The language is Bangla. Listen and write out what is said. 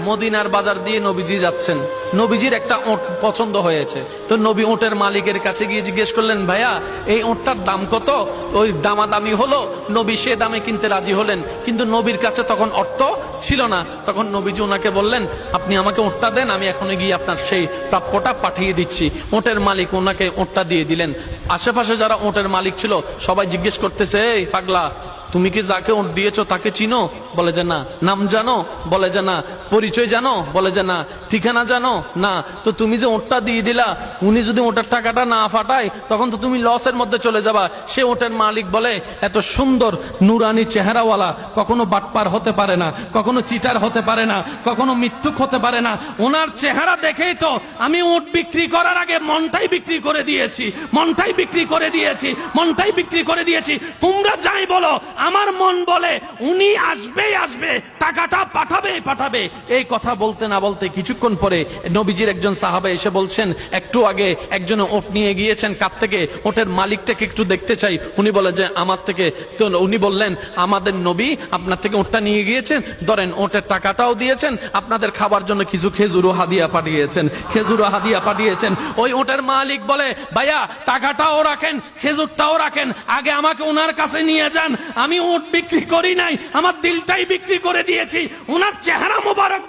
মদিনার বাজার দিয়ে নবীজি যাচ্ছেন, নবীজির একটা ওট পছন্দ হয়েছে। তো নবী ওটের মালিকের কাছে গিয়ে জিজ্ঞেস করলেন, ভাইয়া এই ওটটার দাম কত? ওই দামাদামি হলো, নবী সে দামে কিনতে রাজি হলেন, কিন্তু নবীর কাছে তখন অর্থ ছিল না। তখন নবীজি ওনাকে বললেন, আপনি আমাকে ওটটা দেন, আমি এখনই গিয়ে আপনার সেই প্রাপ্যটা পাঠিয়ে দিচ্ছি। ওটের মালিক ওনাকে ওটটা দিয়ে দিলেন। আশেপাশে যারা ওটের মালিক ছিল সবাই জিজ্ঞেস করতেছে, এই পাগলা, তুমি কি যাকে ওট দিয়েছো তাকে চিনো? বলে যে না। নাম জানো? বলে যে না। পরিচয় জানো? বলে যে না। ঠিকানা জানো? না। তো তুমি যে ওটটা দিয়ে দিলা, উনি যদি ওটার টাকাটা না ফাটায় তখন তো তুমি লসের মধ্যে চলে যাবা। সে ওটের মালিক বলে, এত সুন্দর নুরানি চেহারাওয়ালা কখনো বাটপার হতে পারে না, কখনো চিটার হতে পারে না, কখনো মিথ্যুক হতে পারে না। ওনার চেহারা দেখেই তো আমি ওট বিক্রি করার আগে মনটাই বিক্রি করে দিয়েছি, মনটাই বিক্রি করে দিয়েছি, মনটাই বিক্রি করে দিয়েছি। তোমরা যাই বলো, আমার মন বলে উনি আসবেই আসবে, টাকাটা পাঠাবেই পাঠাবে। এই কথা বলতে না বলতে কিছুক্ষণ পরে নবীজির একজন সাহাবা এসে বলছেন, একটু আগে একজন ওট নিয়ে গিয়েছেন, কাছ থেকে ওটের মালিকটাকে একটু দেখতে চাই। উনি বলে যে আমার থেকে। তো উনি বললেন, আমাদের নবী আপনার থেকে ওটটা নিয়ে গিয়েছেন, ধরেন ওটের টাকাটাও দিয়েছেন, আপনাদের খাবার জন্য কিছু খেজুরও হাদিয়া পাঠিয়েছেন, খেজুরও হাদিয়া পাঠিয়েছেন। ওই ওটের মালিক বলে, ভাইয়া টাকাটাও রাখেন, খেজুরটাও রাখেন, আগে আমাকে ওনার কাছে নিয়ে যান। আমি ওট বিক্রি করি নাই, আমার দিলটাই বিক্রি করে দিয়েছি। ওনার চেহারা মোবারক